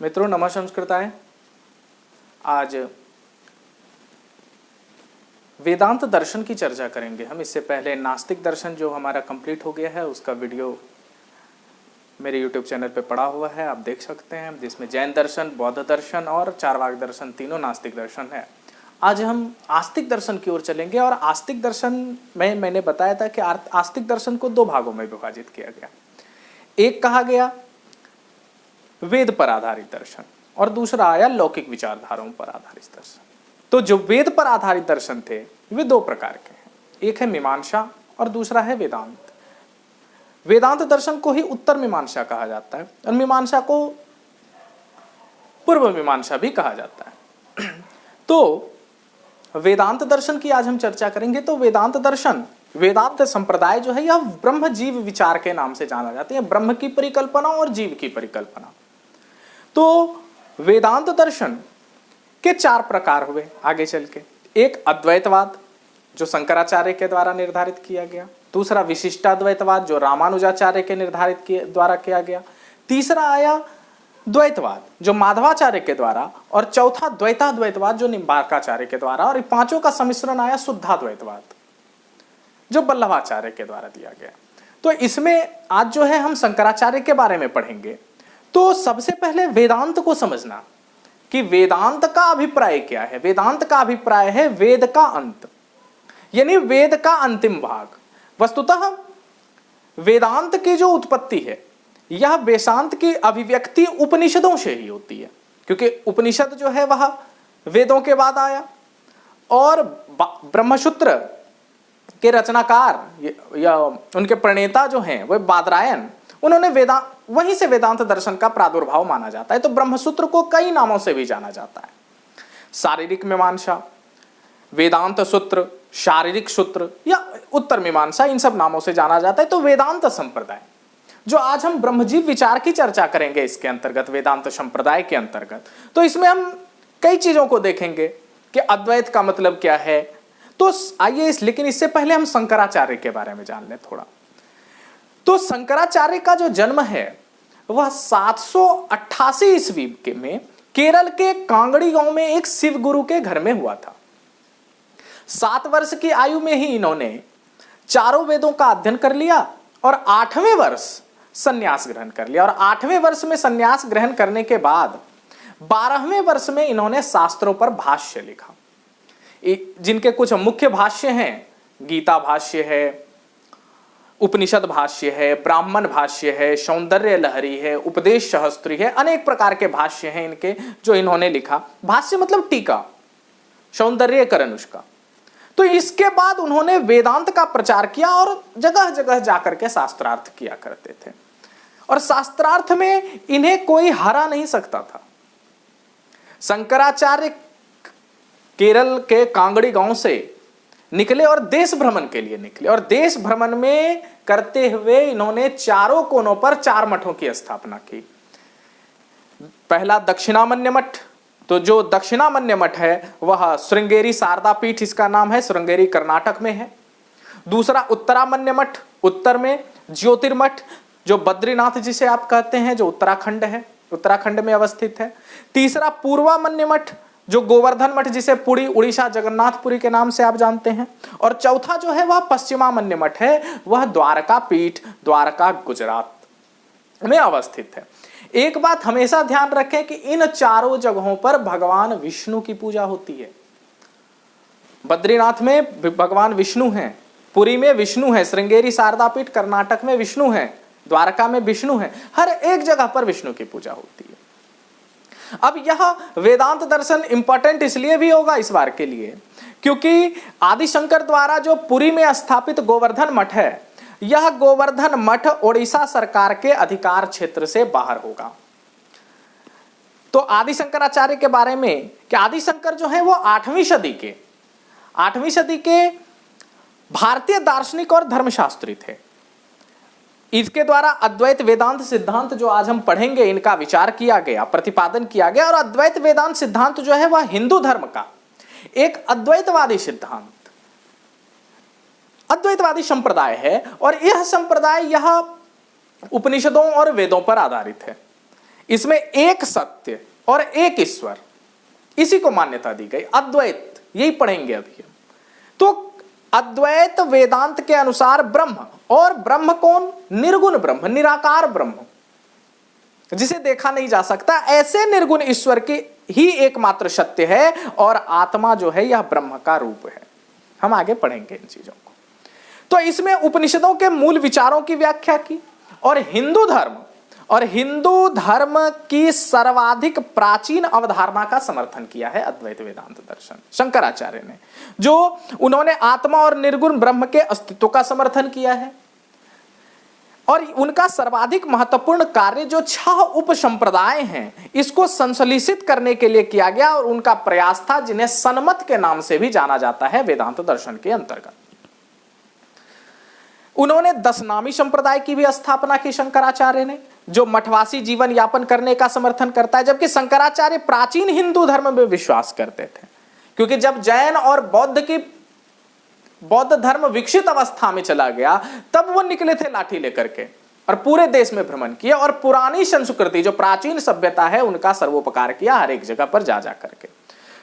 मित्रों नमः संस्कृताय। आज वेदांत दर्शन की चर्चा करेंगे हम। इससे पहले नास्तिक दर्शन जो हमारा कंप्लीट हो गया है उसका वीडियो मेरे YouTube चैनल पे पड़ा हुआ है, आप देख सकते हैं, जिसमें जैन दर्शन, बौद्ध दर्शन और चारवाक दर्शन तीनों नास्तिक दर्शन है। आज हम आस्तिक दर्शन की ओर चलेंगे और आस्तिक दर्शन में मैंने बताया था कि आस्तिक दर्शन को दो भागों में विभाजित किया गया। एक कहा गया वेद पर आधारित दर्शन और दूसरा आया लौकिक विचारधाराओं पर आधारित दर्शन। तो जो वेद पर आधारित दर्शन थे वे दो प्रकार के हैं, एक है मीमांसा और दूसरा है वेदांत। वेदांत दर्शन को ही उत्तर मीमांसा कहा जाता है और मीमांसा को पूर्व मीमांसा भी कहा जाता है। तो वेदांत दर्शन की आज हम चर्चा करेंगे। तो वेदांत दर्शन, वेदांत संप्रदाय जो है यह ब्रह्म जीव विचार के नाम से जाना जाता है, ब्रह्म की परिकल्पना और जीव की परिकल्पना। तो वेदांत दर्शन के चार प्रकार हुए आगे चल के। एक अद्वैतवाद जो शंकराचार्य के द्वारा निर्धारित किया गया, दूसरा विशिष्टाद्वैतवाद जो रामानुजाचार्य के द्वारा किया गया, तीसरा आया द्वैतवाद जो माधवाचार्य के द्वारा, और चौथा द्वैताद्वैतवाद जो निम्बार्काचार्य के द्वारा, और पांचों का सम्मिश्रण आया शुद्धाद्वैतवाद जो वल्लभाचार्य के द्वारा दिया गया। तो इसमें आज जो है हम शंकराचार्य के बारे में पढ़ेंगे। तो सबसे पहले वेदांत को समझना कि वेदांत का अभिप्राय क्या है। वेदांत का अभिप्राय है वेद का अंत, यानी वेद का अंतिम भाग। वस्तुतः वेदांत की जो उत्पत्ति है यह वेदांत की अभिव्यक्ति उपनिषदों से ही होती है, क्योंकि उपनिषद जो है वह वेदों के बाद आया और ब्रह्मसूत्र के रचनाकार या उनके प्रणेता जो हैं वह बादरायण, उन्होंने वहीं से वेदांत दर्शन का प्रादुर्भाव माना जाता है। तो ब्रह्मसूत्र को कई नामों से भी जाना जाता है, शारीरिक मीमांसा, वेदांत सूत्र, शारीरिक सूत्र या उत्तर मीमांसा, इन सब नामों से जाना जाता है। तो वेदांत संप्रदाय जो आज हम ब्रह्मजीव विचार की चर्चा करेंगे इसके अंतर्गत, वेदांत संप्रदाय के अंतर्गत, तो इसमें हम कई चीजों को देखेंगे कि अद्वैत का मतलब क्या है। तो आइए लेकिन इससे पहले हम शंकराचार्य के बारे में जान लें थोड़ा। तो शंकराचार्य का जो जन्म है वह 788 ईस्वी में केरल के कांगड़ी गांव में एक शिव गुरु के घर में हुआ था। 7 वर्ष की आयु में ही इन्होंने चारों वेदों का अध्ययन कर लिया और 8वें वर्ष संन्यास ग्रहण कर लिया। और 8वें वर्ष में संन्यास ग्रहण करने के बाद 12वें वर्ष में इन्होंने शास्त्रों पर भाष्य लिखा, जिनके कुछ मुख्य भाष्य हैं। गीता भाष्य है, उपनिषद भाष्य है, ब्राह्मण भाष्य है, सौंदर्य लहरी है, उपदेश सहस्त्री है, अनेक प्रकार के भाष्य हैं इनके जो इन्होंने लिखा। भाष्य मतलब टीका, सौंदर्यकरण उसका। तो इसके बाद उन्होंने वेदांत का प्रचार किया और जगह जगह जाकर के शास्त्रार्थ किया करते थे, और शास्त्रार्थ में इन्हें कोई हरा नहीं सकता था। शंकराचार्य केरल के कांगड़ी गांव से निकले और देश भ्रमण के लिए निकले, और देश भ्रमण में करते हुए इन्होंने चारों कोनों पर 4 मठों की स्थापना की। पहला दक्षिणामन्य मठ, तो जो दक्षिणामन्य मठ है वह श्रृंगेरी शारदा पीठ, इसका नाम है, श्रृंगेरी कर्नाटक में है। दूसरा उत्तरामन्य मठ उत्तर में, ज्योतिर्मठ जो बद्रीनाथ जिसे आप कहते हैं जो उत्तराखंड है, उत्तराखंड में अवस्थित है। तीसरा पूर्वामन्य मठ जो गोवर्धन मठ जिसे पुरी उड़ीसा जगन्नाथपुरी के नाम से आप जानते हैं। और चौथा जो है वह पश्चिमामन्य मठ है, वह द्वारका पीठ, द्वारका गुजरात में अवस्थित है। एक बात हमेशा ध्यान रखें कि इन चारों जगहों पर भगवान विष्णु की पूजा होती है। बद्रीनाथ में भगवान विष्णु हैं, पुरी में विष्णु है, श्रृंगेरी शारदा पीठ कर्नाटक में विष्णु है, द्वारका में विष्णु है, हर एक जगह पर विष्णु की पूजा होती है। अब यह वेदांत दर्शन इंपॉर्टेंट इसलिए भी होगा इस बार के लिए क्योंकि आदिशंकर द्वारा जो पुरी में स्थापित गोवर्धन मठ है, यह गोवर्धन मठ ओडिशा सरकार के अधिकार क्षेत्र से बाहर होगा। तो आदिशंकराचार्य के बारे में कि आदिशंकर जो है वो 8वीं सदी के भारतीय दार्शनिक और धर्मशास्त्री थे। इसके द्वारा अद्वैत वेदांत सिद्धांत जो आज हम पढ़ेंगे इनका विचार किया गया, प्रतिपादन किया गया। और अद्वैत वेदांत सिद्धांत जो है वह हिंदू धर्म का एक अद्वैतवादी सिद्धांत, अद्वैतवादी संप्रदाय है। और यह संप्रदाय यह उपनिषदों और वेदों पर आधारित है। इसमें एक सत्य और एक ईश्वर, इसी को मान्यता दी गई। अद्वैत, यही पढ़ेंगे अभी हम। तो अद्वैत वेदांत के अनुसार ब्रह्म, और ब्रह्म कौन? निर्गुण ब्रह्म, निराकार ब्रह्म, जिसे देखा नहीं जा सकता, ऐसे निर्गुण ईश्वर की ही एकमात्र सत्य है, और आत्मा जो है यह ब्रह्म का रूप है। हम आगे पढ़ेंगे इन चीजों को। तो इसमें उपनिषदों के मूल विचारों की व्याख्या की, और हिंदू धर्म की सर्वाधिक प्राचीन अवधारणा का समर्थन किया है अद्वैत वेदांत दर्शन, शंकराचार्य ने, जो उन्होंने आत्मा और निर्गुण ब्रह्म के अस्तित्व का समर्थन किया है। और उनका सर्वाधिक महत्वपूर्ण कार्य जो 6 उपसंप्रदाय हैं, इसको संश्लेषित करने के लिए किया गया, और उनका प्रयास था, जिन्हें सन्मत के नाम से भी जाना जाता है वेदांत दर्शन के अंतर्गत। उन्होंने 10 नामी संप्रदाय की भी स्थापना की शंकराचार्य ने, जो मठवासी जीवन यापन करने का समर्थन करता है, जबकि शंकराचार्य प्राचीन हिंदू धर्म में विश्वास करते थे, क्योंकि जब जैन और बौद्ध धर्म विकसित अवस्था में चला गया, तब वो निकले थे लाठी लेकर के, और पूरे देश में भ्रमण किया, और पुरानी संस्कृति जो प्राचीन सभ्यता है उनका सर्वोपकार किया हर एक जगह पर जा करके।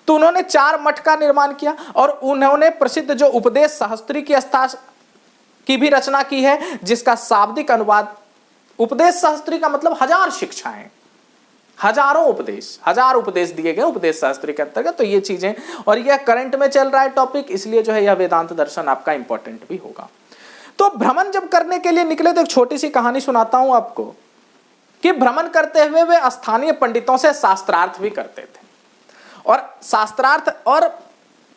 तो उन्होंने 4 मठ का निर्माण किया, और उन्होंने प्रसिद्ध जो उपदेश सहस्त्री की भी रचना की है, जिसका शाब्दिक अनुवाद, उपदेश सहस्त्री का मतलब 1000 शिक्षाएं, हजारों उपदेश, 1000 उपदेश दिए गए उपदेश शास्त्री के अंतर्गत। तो ये चीजें, और यह करंट में चल रहा है टॉपिक, इसलिए जो है यह वेदांत दर्शन आपका इंपॉर्टेंट भी होगा। तो भ्रमण जब करने के लिए निकले, तो एक छोटी सी कहानी सुनाता हूं आपको, कि भ्रमण करते हुए वे स्थानीय पंडितों से शास्त्रार्थ भी करते थे, और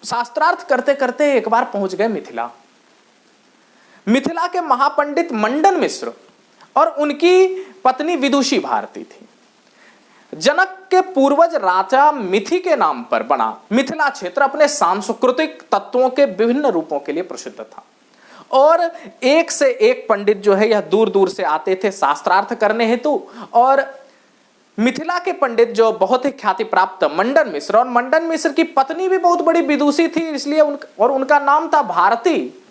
शास्त्रार्थ करते करते एक बार पहुंच गए मिथिला के महापंडित मंडन मिश्र और उनकी पत्नी विदुषी भारती थी। जनक के पूर्वज राजा मिथि के नाम पर बना मिथिला क्षेत्र अपने सांस्कृतिक तत्वों के विभिन्न रूपों के लिए प्रसिद्ध था, और एक से एक पंडित जो है यह दूर दूर से आते थे शास्त्रार्थ करने हेतु। और मिथिला के पंडित जो बहुत ही ख्याति प्राप्त मंडन मिश्र, और मंडन मिश्र की पत्नी भी बहुत बड़ी विदुषी थी, इसलिए उनका नाम था भारती,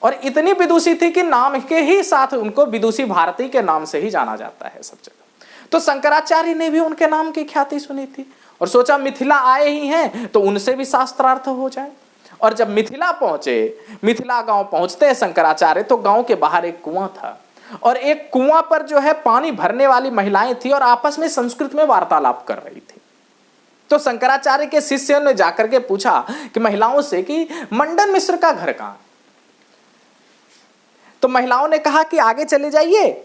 और इतनी विदुषी थी कि नाम के ही साथ उनको विदुषी भारती के नाम से ही जाना जाता है सब जगह। तो शंकराचार्य ने भी उनके नाम की ख्याति सुनी थी, और सोचा मिथिला आए ही हैं तो उनसे भी शास्त्रार्थ हो जाए। और जब मिथिला गांव पहुंचते शंकराचार्य, तो गांव के बाहर एक कुआं था, और एक कुआं पर जो है पानी भरने वाली महिलाएं थी, और आपस में संस्कृत में वार्तालाप कर रही थी। तो शंकराचार्य के शिष्यों ने जाकर के पूछा कि महिलाओं से कि मंडन मिश्र का घर कहां? तो महिलाओं ने कहा कि आगे चले जाइए,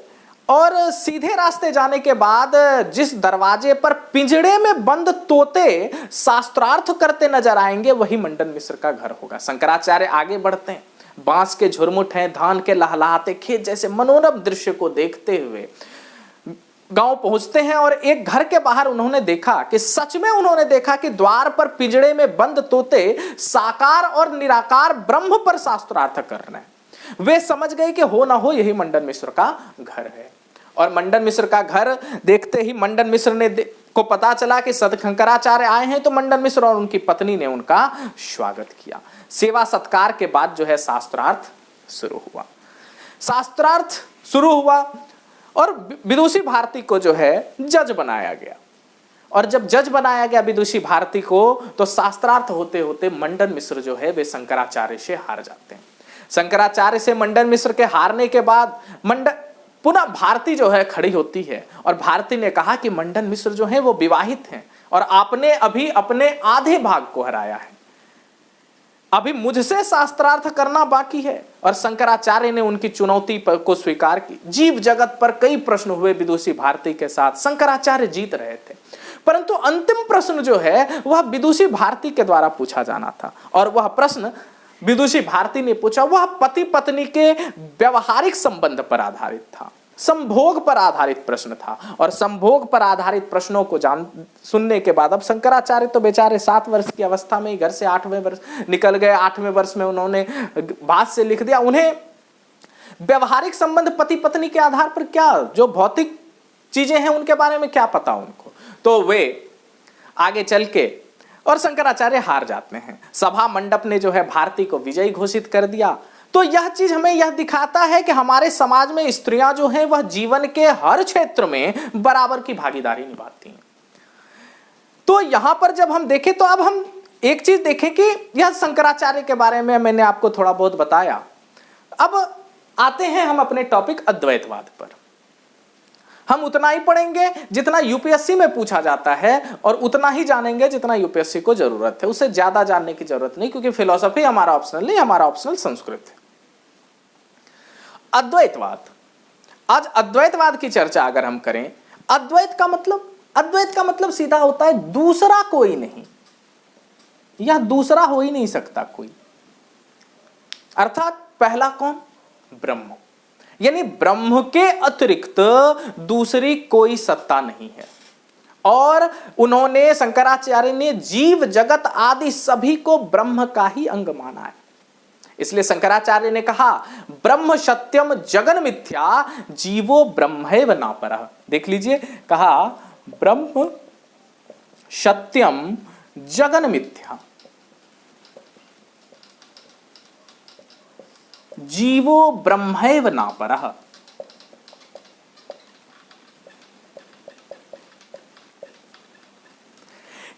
और सीधे रास्ते जाने के बाद जिस दरवाजे पर पिंजड़े में बंद तोते शास्त्रार्थ करते नजर आएंगे, वही मंडन मिश्र का घर होगा। शंकराचार्य आगे बढ़ते हैं, बांस के झुरमुट हैं, धान के लहलहाते खेत जैसे मनोरम दृश्य को देखते हुए गांव पहुंचते हैं, और एक घर के बाहर उन्होंने देखा कि सच में उन्होंने देखा कि द्वार पर पिंजड़े में बंद तोते साकार और निराकार ब्रह्म पर शास्त्रार्थ कर रहे हैं। वे समझ गए कि हो ना हो यही मंडन मिश्र का घर है, और मंडन मिश्र का घर देखते ही मंडन मिश्र ने को पता चला कि शंकराचार्य आए हैं, तो मंडन मिश्र और उनकी पत्नी ने उनका स्वागत किया। सेवा सत्कार के बाद जो है शास्त्रार्थ शुरू हुआ, और विदुषी भारती को जो है जज बनाया गया। और जब जज बनाया गया विदुषी भारती को, तो शास्त्रार्थ होते होते मंडन मिश्र जो है वे शंकराचार्य से हार जाते हैं। शंकराचार्य से मंडन मिश्र के हारने के बाद पुनः भारती जो है खड़ी होती है, और भारती ने कहा कि मंडन मिश्र जो है वो विवाहित हैं, और आपने अभी अपने आधे भाग को हराया है, अभी मुझसे शास्त्रार्थ करना बाकी है। और शंकराचार्य ने उनकी चुनौती को स्वीकार की। जीव जगत पर कई प्रश्न हुए विदुषी भारती के साथ, शंकराचार्य जीत रहे थे, परंतु अंतिम प्रश्न जो है वह विदुषी भारती के द्वारा पूछा जाना था, और वह प्रश्न विदुषी भारती ने पूछा, वह पति पत्नी के व्यवहारिक संबंध पर आधारित था, संभोग पर आधारित प्रश्न था। और संभोग पर आधारित प्रश्नों को सुनने के बाद अब शंकराचार्य तो बेचारे 7 वर्ष की अवस्था में ही घर से 8वें वर्ष निकल गए। 8वें वर्ष में उन्होंने भाष्य से लिख दिया। उन्हें व्यवहारिक संबंध पति पत्नी के आधार पर क्या, जो भौतिक चीजें हैं उनके बारे में क्या पता उनको, तो वे आगे चल के, और शंकराचार्य हार जाते हैं। सभा मंडप ने जो है भारती को विजयी घोषित कर दिया। तो यह चीज हमें यह दिखाता है कि हमारे समाज में स्त्रियां जो हैं वह जीवन के हर क्षेत्र में बराबर की भागीदारी निभाती हैं। तो यहां पर जब हम देखें तो अब हम एक चीज देखें कि यह शंकराचार्य के बारे में मैंने आपको थोड़ा बहुत बताया। अब आते हैं हम अपने टॉपिक अद्वैतवाद पर। हम उतना ही पढ़ेंगे जितना यूपीएससी में पूछा जाता है और उतना ही जानेंगे जितना यूपीएससी को जरूरत है, उससे ज्यादा जानने की जरूरत नहीं, क्योंकि फिलॉसफी हमारा ऑप्शनल नहीं, हमारा ऑप्शनल संस्कृत है। अद्वैतवाद, आज अद्वैतवाद की चर्चा अगर हम करें, अद्वैत का मतलब सीधा होता है दूसरा कोई नहीं, यह दूसरा हो ही नहीं सकता कोई, अर्थात पहला कौन? ब्रह्म। यानी ब्रह्म के अतिरिक्त दूसरी कोई सत्ता नहीं है। और उन्होंने, शंकराचार्य ने जीव जगत आदि सभी को ब्रह्म का ही अंग माना है। इसलिए शंकराचार्य ने कहा ब्रह्म सत्यम जगन मिथ्या जीवो ब्रह्मैव नापरः। देख लीजिए, कहा ब्रह्म सत्यम जगन मिथ्या जीवो ब्रह्मैव नापरः।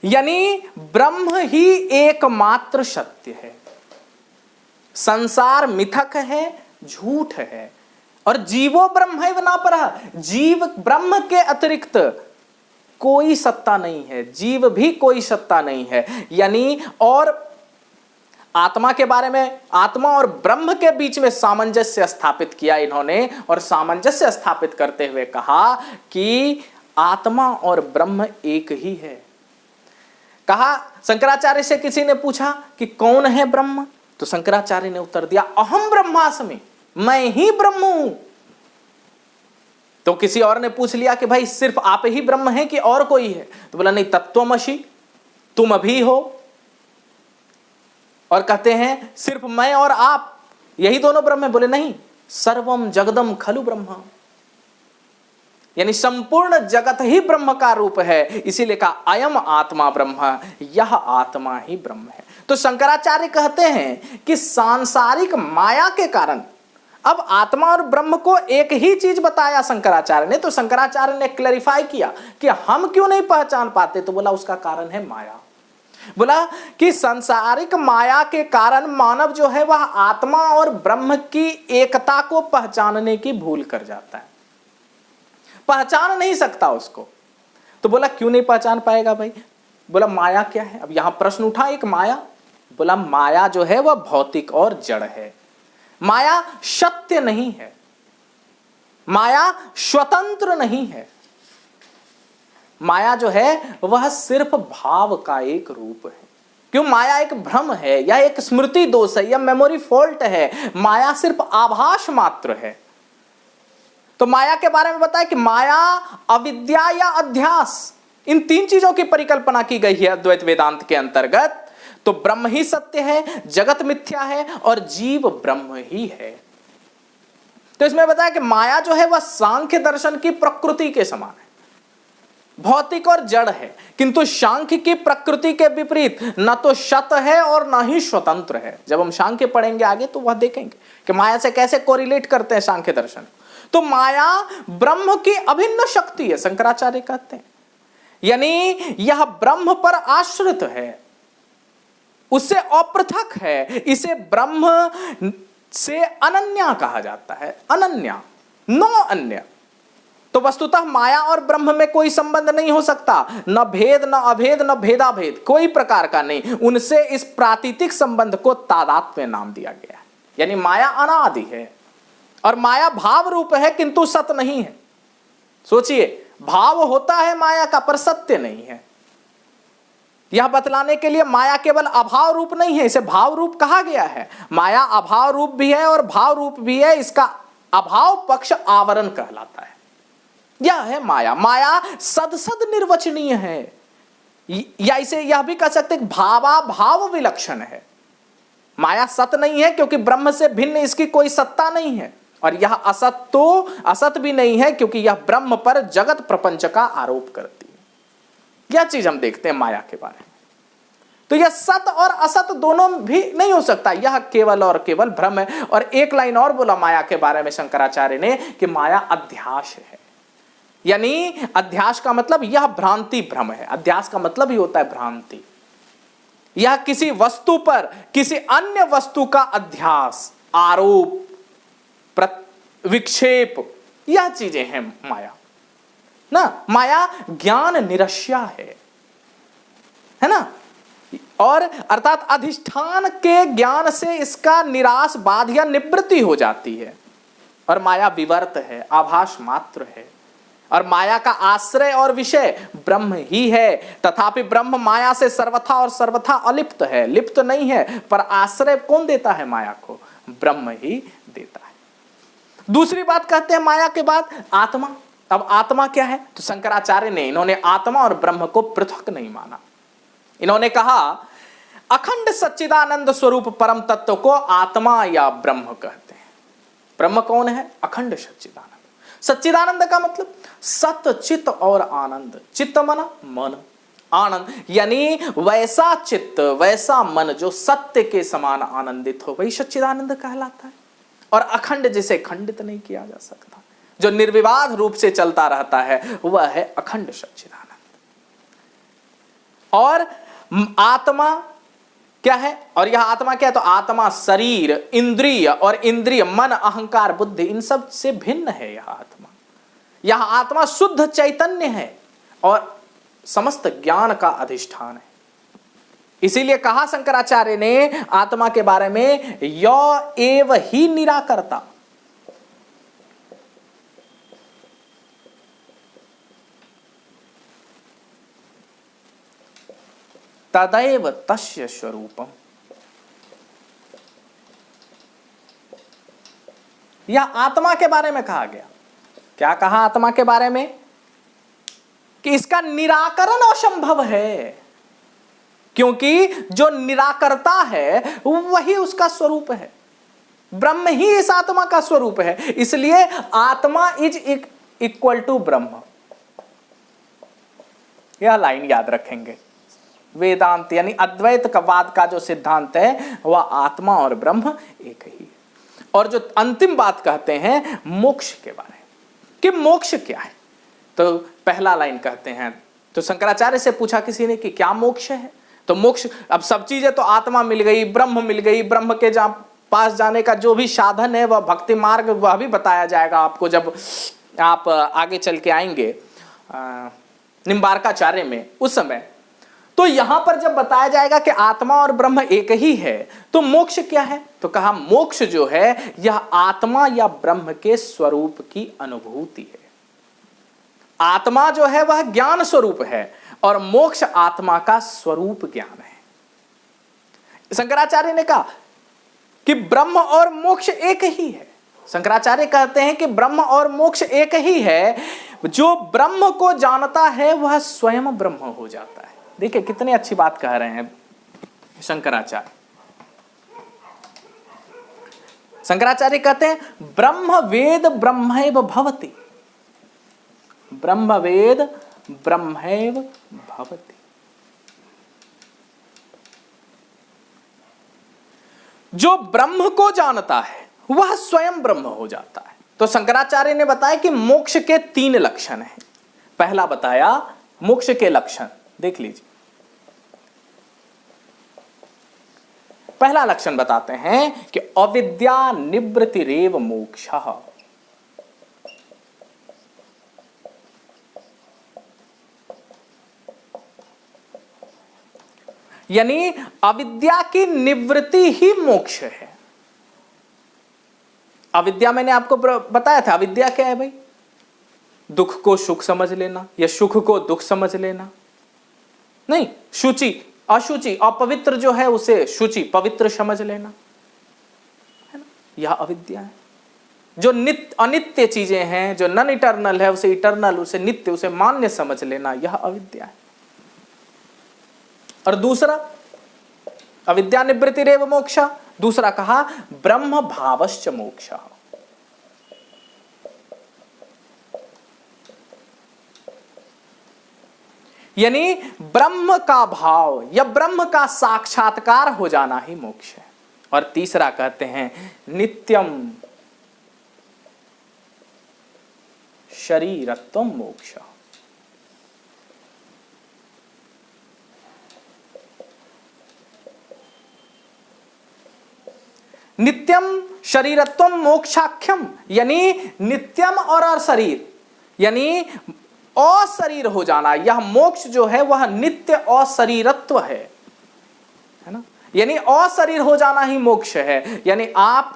यानी ब्रह्म ही एकमात्र सत्य है, संसार मिथक है, झूठ है, और जीवो ब्रह्मैव नापरः, जीव ब्रह्म के अतिरिक्त कोई सत्ता नहीं है, जीव भी कोई सत्ता नहीं है। यानी और आत्मा के बारे में, आत्मा और ब्रह्म के बीच में सामंजस्य स्थापित किया इन्होंने, और सामंजस्य स्थापित करते हुए कहा कि आत्मा और ब्रह्म एक ही है। कहा, शंकराचार्य से किसी ने पूछा कि कौन है ब्रह्म, तो शंकराचार्य ने उत्तर दिया अहम ब्रह्मास्मि, मैं ही ब्रह्म हूं। तो किसी और ने पूछ लिया कि भाई सिर्फ आप ही ब्रह्म हैं कि और कोई है, तो बोला नहीं, तत्त्वमसि, तुम अभी हो। और कहते हैं सिर्फ मैं और आप यही दोनों ब्रह्म है, बोले नहीं, सर्वम जगदम खलु ब्रह्म, यानी संपूर्ण जगत ही ब्रह्म का रूप है। इसीलिए कहा अयम आत्मा ब्रह्म, यह आत्मा ही ब्रह्म है। तो शंकराचार्य कहते हैं कि सांसारिक माया के कारण अब आत्मा और ब्रह्म को एक ही चीज बताया शंकराचार्य ने, तो शंकराचार्य ने क्लैरिफाई किया कि हम क्यों नहीं पहचान पाते, तो बोला उसका कारण है माया। बोला कि सांसारिक माया के कारण मानव जो है वह आत्मा और ब्रह्म की एकता को पहचानने की भूल कर जाता है, पहचान नहीं सकता उसको। तो बोला क्यों नहीं पहचान पाएगा भाई? बोला माया क्या है? अब यहां प्रश्न उठा एक माया। बोला माया जो है वह भौतिक और जड़ है, माया सत्य नहीं है, माया स्वतंत्र नहीं है, माया जो है वह सिर्फ भाव का एक रूप है। क्यों? माया एक भ्रम है, या एक स्मृति दोष है, या मेमोरी फॉल्ट है, माया सिर्फ आभास मात्र है। तो माया के बारे में बताया कि माया, अविद्या या अध्यास, इन तीन चीजों की परिकल्पना की गई है अद्वैत वेदांत के अंतर्गत। तो ब्रह्म ही सत्य है, जगत मिथ्या है, और जीव ब्रह्म ही है। तो इसमें बताया कि माया जो है वह सांख्य दर्शन की प्रकृति के समान है, भौतिक और जड़ है, किंतु सांख्य की प्रकृति के विपरीत न तो सत है और न ही स्वतंत्र है। जब हम सांख्य पढ़ेंगे आगे तो वह देखेंगे कि माया से कैसे कोरिलेट करते हैं सांख्य दर्शन। तो माया ब्रह्म की अभिन्न शक्ति है, शंकराचार्य कहते हैं, यानी यह ब्रह्म पर आश्रित है, उससे अपृथक है, इसे ब्रह्म से अनन्या कहा जाता है, अनन्या, नो अन्य। तो वस्तुतः माया और ब्रह्म में कोई संबंध नहीं हो सकता, न भेद, न अभेद, न भेदाभेद, कोई प्रकार का नहीं। उनसे इस प्रातीतिक संबंध को तादात्म्य नाम दिया गया है। यानी माया अनादि है, और माया भाव रूप है किंतु सत्य नहीं है। सोचिए, भाव होता है माया का पर सत्य नहीं है। यह बतलाने के लिए माया केवल अभाव रूप नहीं है, इसे भाव रूप कहा गया है। माया अभाव रूप भी है और भाव रूप भी है, इसका अभाव पक्ष आवरण कहलाता है। यह है माया। माया सद निर्वचनीय है, या इसे यह भी कह सकते हैं भावा भाव विलक्षण है। माया सत नहीं है क्योंकि ब्रह्म से भिन्न इसकी कोई सत्ता नहीं है, और यह असत तो असत भी नहीं है क्योंकि यह ब्रह्म पर जगत प्रपंच का आरोप करती है। यह चीज हम देखते हैं माया के बारे में। तो यह सत और असत दोनों भी नहीं हो सकता, यह केवल और केवल भ्रम है। और एक लाइन और बोला माया के बारे में शंकराचार्य ने कि माया अध्यास है, यानी अध्यास का मतलब यह भ्रांति भ्रम है। अध्यास का मतलब ही होता है भ्रांति, यह किसी वस्तु पर किसी अन्य वस्तु का अध्यास, आरोप, विक्षेप, यह चीजें हैं माया ना। माया ज्ञान निरस्या है ना, और अर्थात अधिष्ठान के ज्ञान से इसका निराश बाध या निवृत्ति हो जाती है। और माया विवर्त है, आभास मात्र है, और माया का आश्रय और विषय ब्रह्म ही है। तथापि ब्रह्म माया से सर्वथा और सर्वथा अलिप्त है, लिप्त नहीं है, पर आश्रय कौन देता है माया को? ब्रह्म ही देता है। दूसरी बात कहते हैं माया के बाद आत्मा। अब आत्मा क्या है? तो शंकराचार्य ने, इन्होंने आत्मा और ब्रह्म को पृथक नहीं माना। इन्होंने कहा अखंड सच्चिदानंद स्वरूप परम तत्व को आत्मा या ब्रह्म कहते हैं। ब्रह्म कौन है? अखंड सच्चिदानंद। सच्चिदानंद का मतलब सत, चित्त और आनंद। चित्त मना मन, आनंद यानी वैसा चित्त वैसा मन जो सत्य के समान आनंदित हो, वही सच्चिदानंद कहलाता है। और अखंड जिसे खंडित नहीं किया जा सकता, जो निर्विवाद रूप से चलता रहता है, वह है अखंड सच्चिदानंद। और आत्मा क्या है? और यह आत्मा क्या है? तो आत्मा शरीर, इंद्रिय और इंद्रिय, मन, अहंकार, बुद्धि, इन सब से भिन्न है यह आत्मा। यह आत्मा शुद्ध चैतन्य है और समस्त ज्ञान का अधिष्ठान है। इसीलिए कहा शंकराचार्य ने आत्मा के बारे में, यो एव ही निराकर्ता। तदैव तस्य स्वरूपम। यह आत्मा के बारे में कहा गया। क्या कहा आत्मा के बारे में? कि इसका निराकरण असंभव है, क्योंकि जो निराकर्ता है वही उसका स्वरूप है। ब्रह्म ही इस आत्मा का स्वरूप है। इसलिए आत्मा इज इक्वल टू ब्रह्म। यह लाइन याद रखेंगे। वेदांत यानी अद्वैत का वाद का जो सिद्धांत है वह आत्मा और ब्रह्म एक ही है। और जो अंतिम बात कहते हैं मोक्ष के बारे में, कि मोक्ष क्या है, तो पहला लाइन कहते हैं, तो शंकराचार्य से पूछा किसी ने कि क्या मोक्ष है? तो मोक्ष, अब सब चीजें तो आत्मा मिल गई, ब्रह्म मिल गई, ब्रह्म के पास जाने का जो भी साधन है वह भक्ति मार्ग, वह भी बताया जाएगा आपको जब आप आगे चल के आएंगे निम्बार्काचार्य में उस समय। तो यहां पर जब बताया जाएगा कि आत्मा और ब्रह्म एक ही है, तो मोक्ष क्या है? तो कहा मोक्ष जो है यह आत्मा या ब्रह्म के स्वरूप की अनुभूति है। आत्मा जो है वह ज्ञान स्वरूप है और मोक्ष आत्मा का स्वरूप ज्ञान है। शंकराचार्य ने कहा कि ब्रह्म और मोक्ष एक ही है। शंकराचार्य कहते हैं कि ब्रह्म और मोक्ष एक ही है। जो ब्रह्म को जानता है वह स्वयं ब्रह्म हो जाता है। देखिए कितनी अच्छी बात कह रहे हैं शंकराचार्य। शंकराचार्य कहते हैं ब्रह्म वेद ब्रह्मैव भवति, ब्रह्म वेद ब्रह्मैव भवति। जो ब्रह्म को जानता है वह स्वयं ब्रह्म हो जाता है। तो शंकराचार्य ने बताया कि मोक्ष के 3 लक्षण हैं। पहला बताया मोक्ष के लक्षण, देख लीजिए। पहला लक्षण बताते हैं कि अविद्या निवृत्तिरेव मोक्षः। यानी अविद्या की निवृत्ति ही मोक्ष है। अविद्या मैंने आपको बताया था, अविद्या क्या है भाई? दुख को सुख समझ लेना या सुख को दुख समझ लेना। नहीं, शुचि अशुचि, अपवित्र जो है उसे शुचि पवित्र समझ लेना, है ना? यह अविद्या है। जो नित्य अनित्य चीजें हैं, जो नॉन इटर्नल है, उसे इटर्नल, उसे नित्य, उसे मान्य समझ लेना, यह अविद्या है। और दूसरा अविद्या निवृत्तिरेव मोक्षा, दूसरा कहा ब्रह्म भावश्च मोक्षः। यानी ब्रह्म का भाव या ब्रह्म का साक्षात्कार हो जाना ही मोक्ष है। और तीसरा कहते हैं नित्यम शरीरत्वम मोक्ष। नित्यम शरीरत्वम मोक्षाख्यम, यानी नित्यम और अशरीर, यानी अशरीर हो जाना। यह मोक्ष जो है वह नित्य अशरीरत्व है ना, यानी अशरीर हो जाना ही मोक्ष है। यानी आप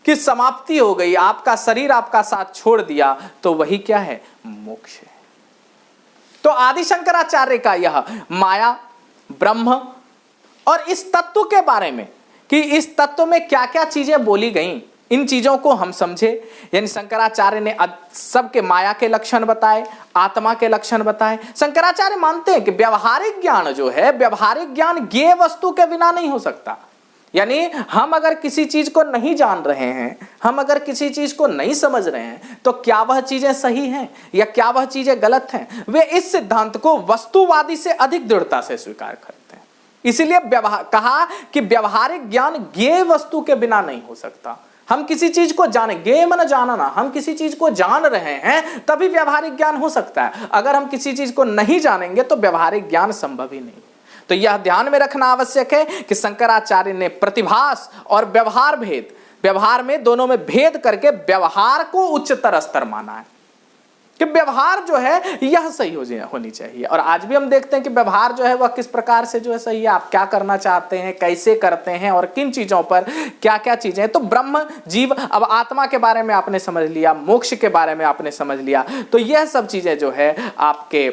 की समाप्ति हो गई, आपका शरीर आपका साथ छोड़ दिया, तो वही क्या है, मोक्ष है। तो आदि शंकराचार्य का यह माया, ब्रह्म और इस तत्व के बारे में कि इस तत्व में क्या क्या चीजें बोली गई, इन चीजों को हम समझे। यानी शंकराचार्य ने सबके माया के लक्षण बताए, आत्मा के लक्षण बताए। शंकराचार्य मानते हैं कि व्यवहारिक ज्ञान जो है, व्यवहारिक ज्ञान ज्ञेय वस्तु के बिना नहीं हो सकता। यानी हम अगर किसी चीज को नहीं जान रहे हैं, हम अगर किसी चीज को नहीं समझ रहे हैं, तो क्या वह चीजें सही हैं या क्या वह चीजें गलत हैं, वे इस सिद्धांत को वस्तुवादी से अधिक दृढ़ता से स्वीकार करते हैं। इसीलिए कहा कि व्यवहारिक ज्ञान ज्ञेय वस्तु के बिना नहीं हो सकता। हम किसी चीज को जाने, ज्ञेय मन जानना, हम किसी चीज को जान रहे हैं तभी व्यवहारिक ज्ञान हो सकता है। अगर हम किसी चीज को नहीं जानेंगे तो व्यवहारिक ज्ञान संभव ही नहीं। तो यह ध्यान में रखना आवश्यक है कि शंकराचार्य ने प्रतिभास और व्यवहार भेद, व्यवहार में दोनों में भेद करके व्यवहार को उच्चतर स्तर माना है कि व्यवहार जो है यह सही होनी चाहिए। और आज भी हम देखते हैं कि व्यवहार जो है वह किस प्रकार से जो है सही है, आप क्या करना चाहते हैं, कैसे करते हैं और किन चीजों पर क्या क्या चीजें हैं। तो ब्रह्म, जीव, अब आत्मा के बारे में आपने समझ लिया, मोक्ष के बारे में आपने समझ लिया, तो यह सब चीजें जो है आपके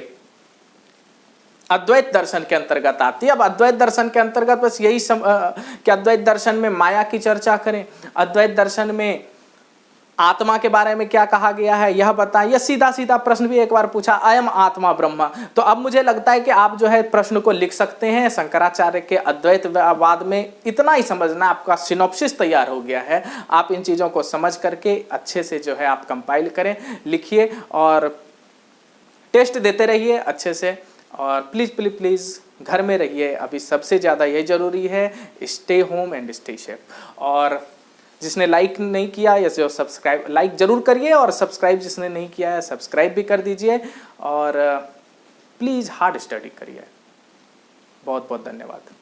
अद्वैत दर्शन के अंतर्गत आती है। अब अद्वैत दर्शन के अंतर्गत बस यही कि अद्वैत दर्शन में माया की चर्चा करें, अद्वैत दर्शन में आत्मा के बारे में क्या कहा गया है यह बताएं। यह सीधा सीधा प्रश्न भी एक बार पूछा, अयम आत्मा ब्रह्म। तो अब मुझे लगता है कि आप जो है प्रश्न को लिख सकते हैं। शंकराचार्य के अद्वैतवाद में इतना ही समझना, आपका सिनॉप्सिस तैयार हो गया है। आप इन चीज़ों को समझ करके अच्छे से जो है आप कंपाइल करें, लिखिए और टेस्ट देते रहिए अच्छे से। और प्लीज़ प्लीज़ प्लीज़ घर में रहिए, अभी सबसे ज़्यादा ये ज़रूरी है। Stay home and stay safe. और जिसने लाइक नहीं किया या जो सब्सक्राइब, लाइक जरूर करिए, और सब्सक्राइब जिसने नहीं किया है सब्सक्राइब भी कर दीजिए। और प्लीज़ हार्ड स्टडी करिए। बहुत बहुत धन्यवाद।